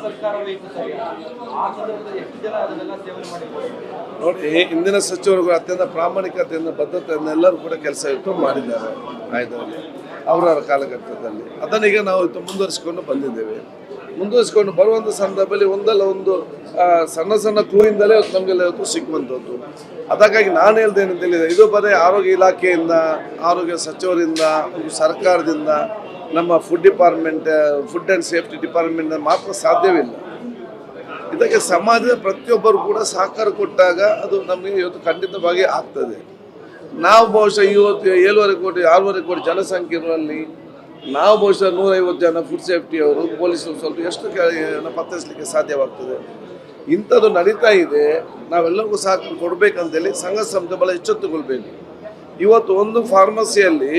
ಸರ್ಕಾರವೇ ಇತ್ತು ಸರಿ ಆ ಸಂದರ್ಭದಲ್ಲಿ ಎಷ್ಟು ಜನ ಅದನ್ನೆಲ್ಲ ಸೇವನೆ ಮಾಡಿದ್ರು ನೋಡಿ, ಇಂದಿನ ಸಚಿವರು ಅತ್ಯಂತ ಪ್ರಾಮಾಣಿಕತೆಯಿಂದ ಬದ್ಧತೆಯಿಂದ ಎಲ್ಲರೂ ಕೂಡ ಕೆಲಸ ಇಟ್ಟು ಮಾಡಿದ್ದಾರೆ ಆಯ್ತಲ್ಲಿ ಅವರವರ ಕಾಲಘಟ್ಟದಲ್ಲಿ. ಅದನ್ನೀಗ ನಾವು ಮುಂದುವರಿಸಿಕೊಂಡು ಬಂದಿದ್ದೇವೆ. ಮುಂದುವರಿಸಿಕೊಂಡು ಬರುವಂಥ ಸಂದರ್ಭದಲ್ಲಿ ಒಂದಲ್ಲ ಒಂದು ಸಣ್ಣ ಸಣ್ಣ ಕ್ಲೂಯಿಂದಲೇ ನಮಗೆಲ್ಲ ಇವತ್ತು ಸಿಕ್ಕುವಂಥದ್ದು. ಅದಕ್ಕಾಗಿ ನಾನು ಹೇಳ್ದೇನಂತ ಹೇಳಿದರೆ, ಇದು ಬರೀ ಆರೋಗ್ಯ ಇಲಾಖೆಯಿಂದ, ಆರೋಗ್ಯ ಸಚಿವರಿಂದ, ಸರ್ಕಾರದಿಂದ, ನಮ್ಮ ಫುಡ್ ಆ್ಯಂಡ್ ಸೇಫ್ಟಿ ಡಿಪಾರ್ಟ್ಮೆಂಟ್ ಮಾತ್ರ ಸಾಧ್ಯವಿಲ್ಲ. ಇದಕ್ಕೆ ಸಮಾಜದ ಪ್ರತಿಯೊಬ್ಬರು ಕೂಡ ಸಹಕಾರ ಕೊಟ್ಟಾಗ ಅದು ನಮಗೆ ಇವತ್ತು ಖಂಡಿತವಾಗಿ ಆಗ್ತದೆ. ನಾವು ಬಹುಶಃ ಇವತ್ತು 6.5 ಕೋಟಿ ಜನಸಂಖ್ಯೆ ಇರುವಲ್ಲಿ ನಾವು ಬಹುಶಃ 150 ಜನ ಫುಡ್ ಸೇಫ್ಟಿಯವರು, ಪೊಲೀಸರು ಸ್ವಲ್ಪ ಎಷ್ಟು ಪತ್ತಿಸಲಿಕ್ಕೆ ಸಾಧ್ಯವಾಗ್ತದೆ. ಇಂಥದ್ದು ನಡೀತಾ ಇದೆ. ನಾವೆಲ್ಲರಿಗೂ ಸಹಕಾರ ಕೊಡಬೇಕಂತೇಳಿ ಸಂಘ ಸಂಸ್ಥೆ ಬಹಳ ಎಚ್ಚೆತ್ತುಕೊಳ್ಬೇಕು. ಇವತ್ತು ಒಂದು ಫಾರ್ಮಸಿಯಲ್ಲಿ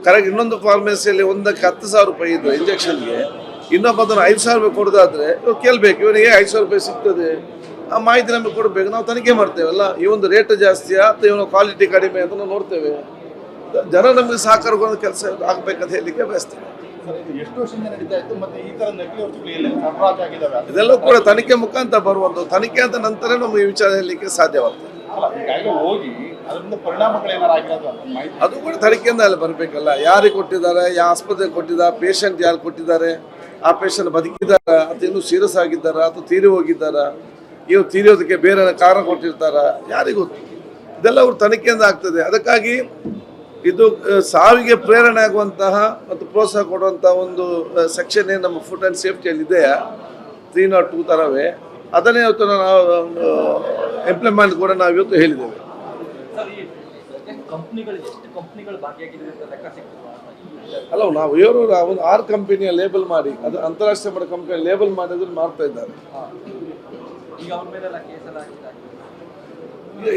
ಕರೆಕ್ಟ್, ಇನ್ನೊಂದು ಫಾರ್ಮಸಿಯಲ್ಲಿ ಒಂದಕ್ಕೆ 10,000 ರೂಪಾಯಿ ಇದ್ದು ಇಂಜೆಕ್ಷನ್ಗೆ, ಇನ್ನೊಬ್ಬ 5,000 ರೂಪಾಯಿ ಕೊಡೋದಾದ್ರೆ ಇವ್ರು ಕೇಳಬೇಕು, ಇವನಿಗೆ 5,000 ರೂಪಾಯಿ ಸಿಗ್ತದೆ, ಆ ಮಾಹಿತಿ ನಮಗೆ ಕೊಡಬೇಕು. ನಾವು ತನಿಖೆ ಮಾಡ್ತೇವಲ್ಲ, ಈ ಒಂದು ರೇಟ್ ಜಾಸ್ತಿಯಾ ಅಥವಾ ಇವನ ಕ್ವಾಲಿಟಿ ಕಡಿಮೆ ಅಂತ ನಾವು ನೋಡ್ತೇವೆ. ಜನ ನಮಗೆ ಸಹಕಾರ ಕೊಡೋ ಕೆಲಸ ಆಗ್ಬೇಕಂತ ಹೇಳಲಿಕ್ಕೆ ಬಯಸ್ತೇವೆ. ಎಷ್ಟು ವರ್ಷದಿಂದ ನಡೀತಾ ಇತ್ತು ಮತ್ತೆ ಈ ತರ ನಕಲಿ ವಸ್ತುಗಳು ಇದೆಲ್ಲ ಕೂಡ ತನಿಖೆ ಮುಖಾಂತರ ಬರುವಂಥದ್ದು. ತನಿಖೆ ಅಂತ ನಂತರ ನಮಗೆ ಈ ವಿಚಾರ ಹೇಳಲಿಕ್ಕೆ ಸಾಧ್ಯವಾಗ್ತದೆ. ಹೋಗಿ ಅದರಿಂದ ಪರಿಣಾಮಗಳೇನಾಗಿರೋದು ಅದು ಕೂಡ ತನಿಖೆಯಿಂದ ಅಲ್ಲಿ ಬರಬೇಕಲ್ಲ. ಯಾರಿಗೆ ಕೊಟ್ಟಿದ್ದಾರೆ, ಯಾವ ಆಸ್ಪತ್ರೆಗೆ ಕೊಟ್ಟಿದ್ದಾರೆ, ಪೇಷಂಟ್ ಯಾರು ಕೊಟ್ಟಿದ್ದಾರೆ, ಆ ಪೇಷಂಟ್ ಬದುಕಿದ್ದಾರ ಅಥವಾ ಇನ್ನೂ ಸೀರಿಯಸ್ ಆಗಿದ್ದಾರಾ ಅಥವಾ ತೀರಿ ಹೋಗಿದ್ದಾರಾ, ಇವು ತೀರಿಯೋದಕ್ಕೆ ಬೇರೆ ಕಾರಣ ಕೊಟ್ಟಿರ್ತಾರ, ಯಾರಿಗೂ ಗೊತ್ತು. ಇದೆಲ್ಲ ಅವ್ರ ತನಿಖೆಯಿಂದ ಆಗ್ತದೆ. ಅದಕ್ಕಾಗಿ ಇದು ಸಾವಿಗೆ ಪ್ರೇರಣೆ ಆಗುವಂತಹ ಮತ್ತು ಪ್ರೋತ್ಸಾಹ ಕೊಡುವಂಥ ಒಂದು ಸೆಕ್ಷನ್ ಏನು ನಮ್ಮ ಫುಡ್ ಆ್ಯಂಡ್ ಸೇಫ್ಟಿಯಲ್ಲಿ ಇದೆಯಾ 302 ಥರವೇ, ಅದನ್ನೇ ಇವತ್ತು ನಾವು ಇಂಪ್ಲಿಮೆಂಟ್ ಕೂಡ ನಾವು ಇವತ್ತು ಹೇಳಿದ್ದೇವೆ. ಅಲ್ಲ, ನಾವು ಇವರು ಒಂದು 6 ಕಂಪನಿಯ ಲೇಬಲ್ ಮಾಡಿ, ಅದು ಅಂತಾರಾಷ್ಟ್ರೀಯ ಮಟ್ಟ ಕಂಪನಿ ಲೇಬಲ್ ಮಾಡಿ ಅದನ್ನು ಮಾಡ್ತಾ ಇದ್ದಾರೆ.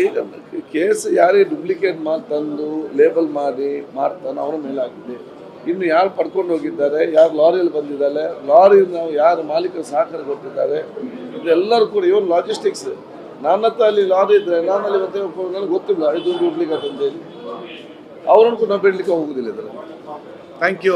ಈಗ ಕೇಸ್ ಯಾರೇ ಡೂಪ್ಲಿಕೇಟ್ ಮಾಡಿ ತಂದು ಲೇಬಲ್ ಮಾಡಿ ಮಾಡ್ತಾನೆ ಅವರ ಮೇಲೆ ಆಗಿದೆ. ಇನ್ನು ಯಾರು ಪಡ್ಕೊಂಡು ಹೋಗಿದ್ದಾರೆ, ಯಾರು ಲಾರಿಯಲ್ಲಿ ಬಂದಿದ್ದಾರೆ, ಲಾರಿ ನಾವು ಯಾರು ಮಾಲೀಕರು ಸಹಕಾರ ಕೊಟ್ಟಿದ್ದಾರೆ, ಇದೆಲ್ಲರೂ ಕೂಡ ಇವನ್ ಲಾಜಿಸ್ಟಿಕ್ಸ್. ನನ್ನ ಹತ್ರ ಅಲ್ಲಿ ಲಾರಿ ಇದ್ದರೆ ನಾನಲ್ಲಿ ಮತ್ತೆ ನನಗೆ ಗೊತ್ತಿಲ್ಲ ಇದು ಡೂಪ್ಲಿಕೇಟ್ ಅಂತೇಳಿ, ಅವರನ್ನು ಕೂಡ ನಾವು ಬಿಡಲಿಕ್ಕೆ ಹೋಗುದಿಲ್ಲ ಇದರಲ್ಲಿ. Thank you.